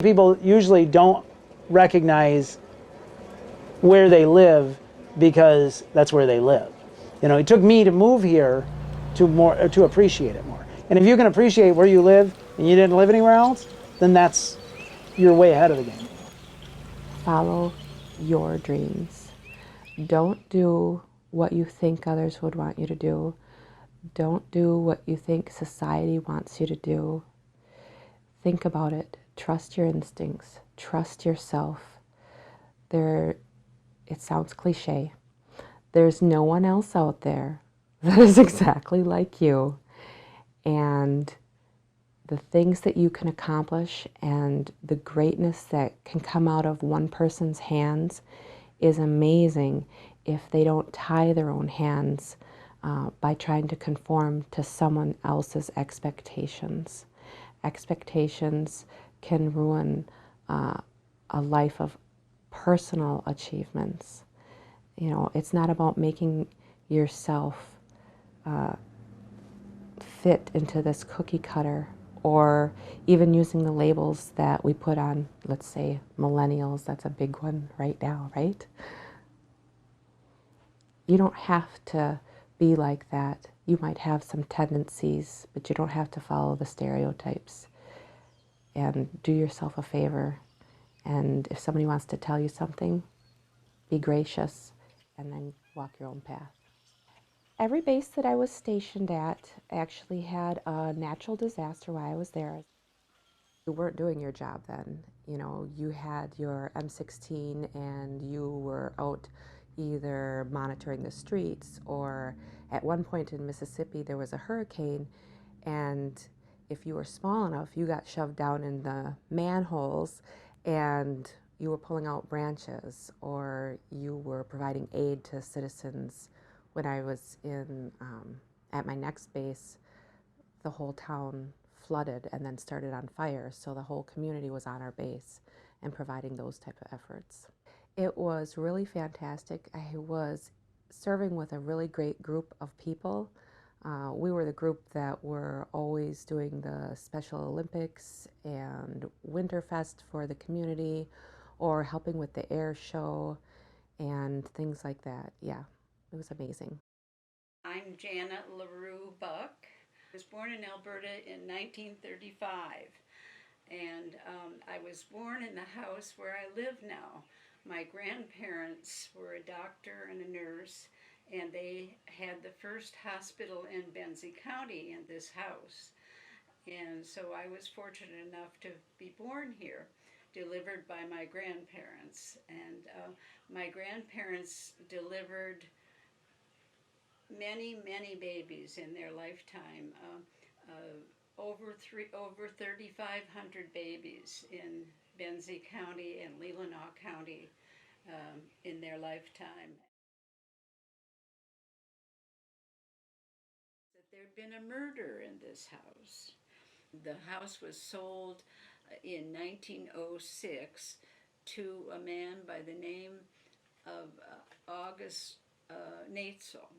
People usually don't recognize where they live because that's where they live. You know, it took me to move here to appreciate it more. And if you can appreciate where you live and you didn't live anywhere else, then you're way ahead of the game. Follow your dreams. Don't do what you think others would want you to do. Don't do what you think society wants you to do. Think about it. Trust your instincts. Trust yourself. It sounds cliche. There's no one else out there that is exactly like you. And the things that you can accomplish and the greatness that can come out of one person's hands is amazing if they don't tie their own hands by trying to conform to someone else's expectations. Expectations can ruin a life of personal achievements. You know, it's not about making yourself fit into this cookie cutter, or even using the labels that we put on, let's say, millennials. That's a big one right now, right? You don't have to be like that. You might have some tendencies, but you don't have to follow the stereotypes. And do yourself a favor. And if somebody wants to tell you something, be gracious and then walk your own path. Every base that I was stationed at actually had a natural disaster while I was there. You weren't doing your job then. You know, you had your M16 and you were out either monitoring the streets, or at one point in Mississippi there was a hurricane, and if you were small enough you got shoved down in the manholes and you were pulling out branches, or you were providing aid to citizens. When I was at my next base, the whole town flooded and then started on fire, so the whole community was on our base and providing those type of efforts. It was really fantastic. I was serving with a really great group of people. We were the group that were always doing the Special Olympics and Winterfest for the community, or helping with the air show and things like that. Yeah, it was amazing. I'm Janet LaRue Buck. I was born in Alberta in 1935, and I was born in the house where I live now. My grandparents were a doctor and a nurse, and they had the first hospital in Benzie County in this house. And so I was fortunate enough to be born here, delivered by my grandparents. And my grandparents delivered many babies in their lifetime. Over 3,500 babies in Benzie County and Leelanau County in their lifetime. That there'd been a murder in this house. The house was sold in 1906 to a man by the name of August Natzel.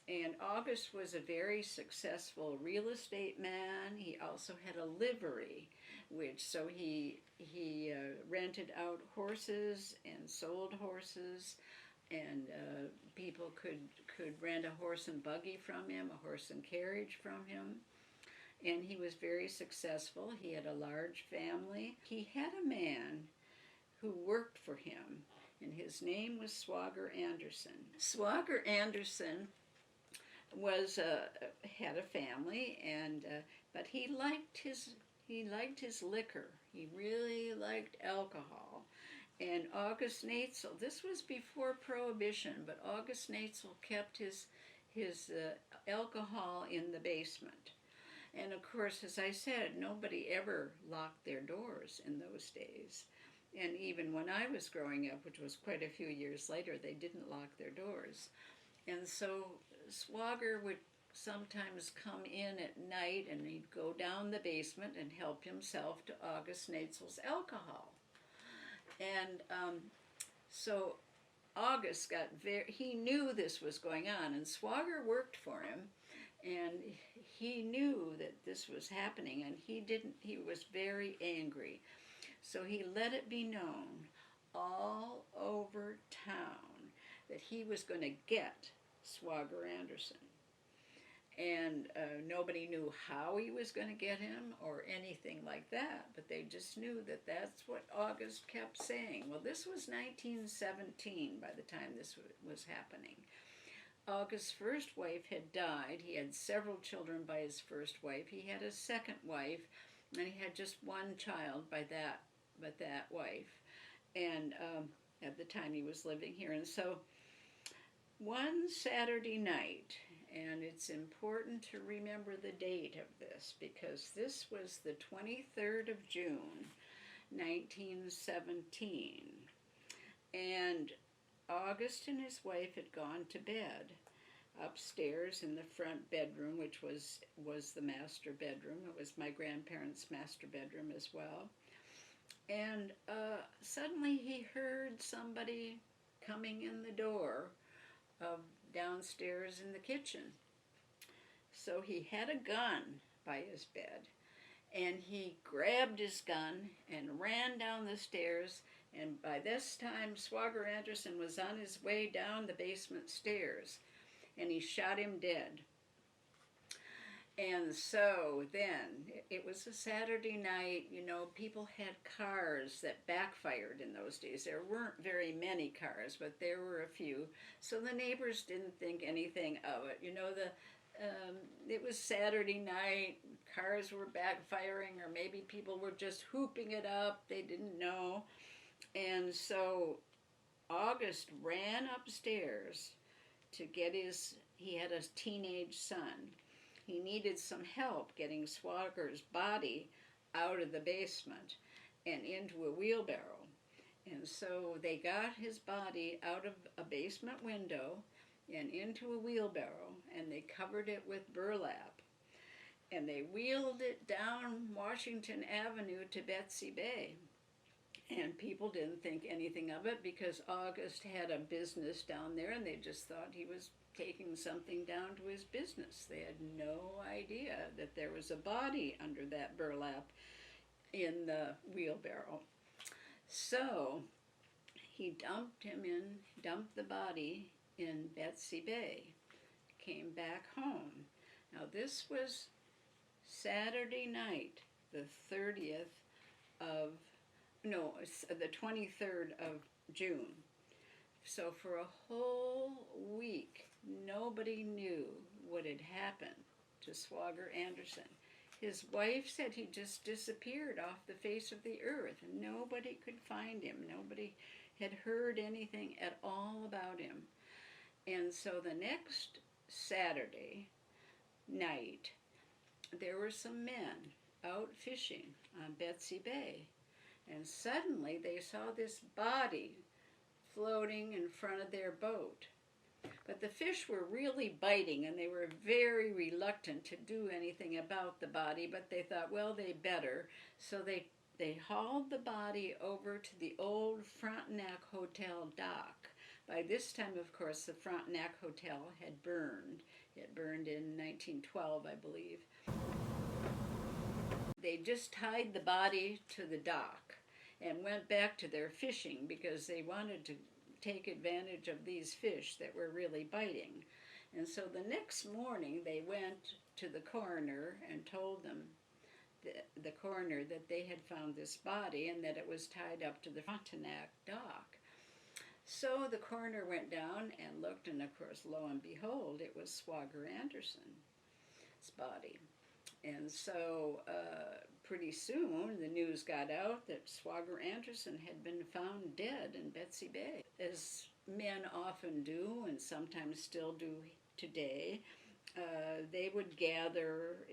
And August was a very successful real estate man. He also had a livery, so he rented out horses and sold horses, and people could rent a horse and buggy from him, a horse and carriage from him. And he was very successful. He had a large family. He had a man who worked for him, and his name was Swagger Anderson. Swagger Anderson had a family, and but he liked his liquor. He really liked alcohol. And August Natzel, this was before Prohibition, but August Natzel kept his alcohol in the basement. And of course, as I said, nobody ever locked their doors in those days. And even when I was growing up, which was quite a few years later, they didn't lock their doors. And so Swagger would sometimes come in at night, and he'd go down the basement and help himself to August Natzel's alcohol. And so August he knew this was going on, and Swagger worked for him, and he knew that this was happening, and he was very angry. So he let it be known all over town that he was going to get Swagger Anderson. And nobody knew how he was going to get him or anything like that, but they just knew that that's what August kept saying. Well, this was 1917 by the time this was happening. August's first wife had died. He had several children by his first wife. He had a second wife, and he had just one child by that wife. And at the time he was living here. And so one Saturday night, and it's important to remember the date of this because this was the 23rd of June, 1917. And August and his wife had gone to bed upstairs in the front bedroom, which was the master bedroom. It was my grandparents' master bedroom as well. And suddenly he heard somebody coming in the door of downstairs in the kitchen. So he had a gun by his bed, and he grabbed his gun and ran down the stairs, and by this time Swagger Anderson was on his way down the basement stairs, and he shot him dead. And so then, it was a Saturday night, you know, people had cars that backfired in those days. There weren't very many cars, but there were a few. So the neighbors didn't think anything of it. You know, it was Saturday night, cars were backfiring, or maybe people were just hooping it up, they didn't know. And so August ran upstairs to get he had a teenage son. He needed some help getting Swagger's body out of the basement and into a wheelbarrow. And so they got his body out of a basement window and into a wheelbarrow, and they covered it with burlap. And they wheeled it down Washington Avenue to Betsy Bay. And people didn't think anything of it because August had a business down there, and they just thought he was taking something down to his business. They had no idea that there was a body under that burlap in the wheelbarrow. So he dumped the body in Betsy Bay, came back home. Now this was Saturday night, the 23rd of June. So for a whole week, nobody knew what had happened to Swagger Anderson. His wife said he just disappeared off the face of the earth, and nobody could find him. Nobody had heard anything at all about him. And so the next Saturday night, there were some men out fishing on Betsy Bay, and suddenly they saw this body floating in front of their boat. But the fish were really biting, and they were very reluctant to do anything about the body, but they thought, well, they better. So they hauled the body over to the old Frontenac Hotel dock. By this time, of course, the Frontenac Hotel had burned. It burned in 1912, I believe. They just tied the body to the dock and went back to their fishing because they wanted to take advantage of these fish that were really biting. And so the next morning they went to the coroner and told them, the coroner, that they had found this body and that it was tied up to the Frontenac dock. So the coroner went down and looked, and of course, lo and behold, it was Swagger Anderson's body. And so pretty soon the news got out that Swagger Anderson had been found dead in Betsy Bay. As men often do, and sometimes still do today, they would gather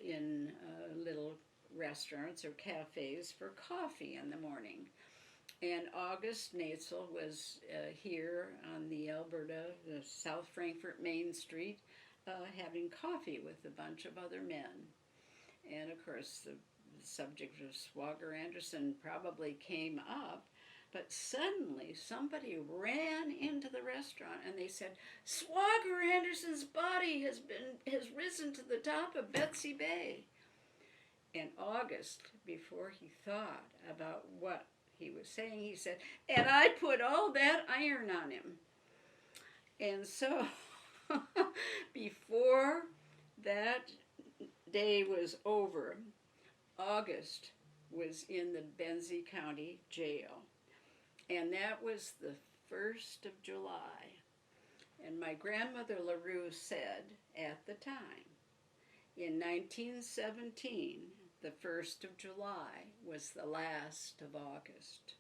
in little restaurants or cafes for coffee in the morning. And August Naetzel was here on the South Frankfort Main Street, having coffee with a bunch of other men. And of course, the subject of Swagger Anderson probably came up, but suddenly somebody ran into the restaurant and they said, Swagger Anderson's body has risen to the top of Betsy Bay. in August, before he thought about what he was saying, he said, and I put all that iron on him. And so before that day was over, August was in the Benzie County Jail. And that was the 1st of July. And my grandmother LaRue said at the time, in 1917, the 1st of July was the last of August.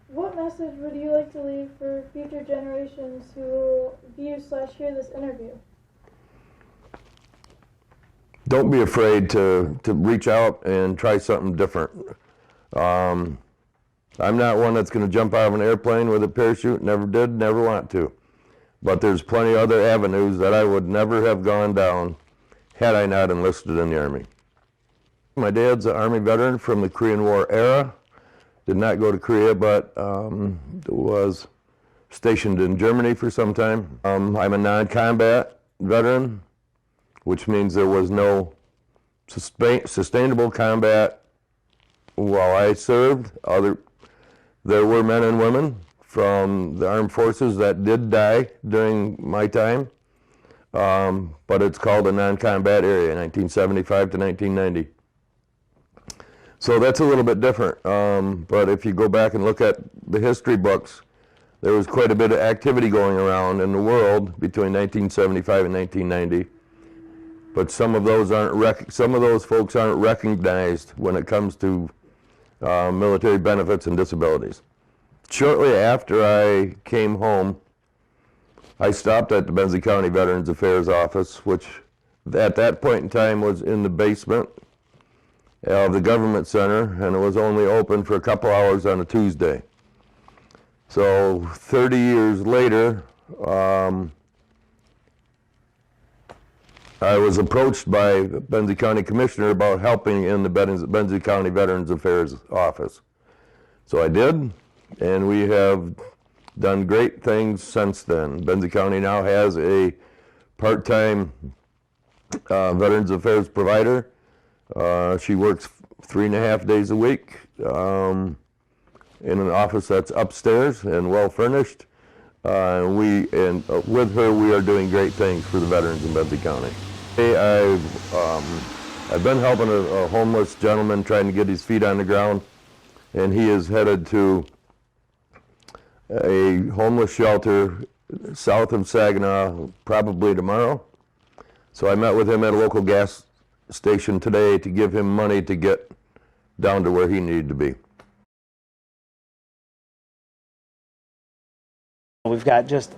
What message would you like to leave for future generations who will view/hear this interview? Don't be afraid to reach out and try something different. I'm not one that's going to jump out of an airplane with a parachute, never did, never want to. But there's plenty of other avenues that I would never have gone down had I not enlisted in the Army. My dad's an Army veteran from the Korean War era. Did not go to Korea, but was stationed in Germany for some time. I'm a non-combat veteran, which means there was no sustainable combat while I served. There were men and women from the armed forces that did die during my time, but it's called a non-combat area, 1975 to 1990. So that's a little bit different, but if you go back and look at the history books, there was quite a bit of activity going around in the world between 1975 and 1990. But some of those folks aren't recognized when it comes to military benefits and disabilities. Shortly after I came home, I stopped at the Benzie County Veterans Affairs office, which at that point in time was in the basement of the government center, and it was only open for a couple hours on a Tuesday. So 30 years later, I was approached by the Benzie County Commissioner about helping in the Benzie County Veterans Affairs office. So I did, and we have done great things since then. Benzie County now has a part-time Veterans Affairs provider. She works 3.5 days a week in an office that's upstairs and well furnished. And with her, we are doing great things for the veterans in Benzie County. I've been helping a homeless gentleman trying to get his feet on the ground, and he is headed to a homeless shelter south of Saginaw probably tomorrow. So I met with him at a local gas station today to give him money to get down to where he needed to be. We've got just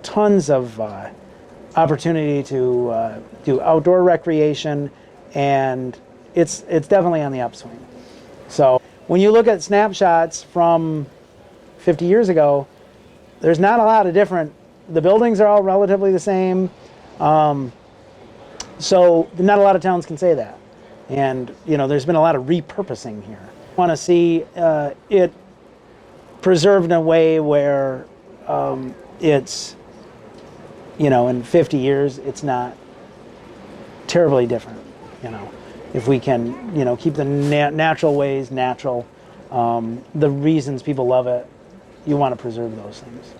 tons of opportunity to do outdoor recreation, and it's definitely on the upswing. So when you look at snapshots from 50 years ago, there's not a lot of different. The buildings are all relatively the same. So not a lot of towns can say that. And, there's been a lot of repurposing here. I want to see it preserved in a way where it's, in 50 years, it's not terribly different, If we can, keep the natural ways natural, the reasons people love it, you want to preserve those things.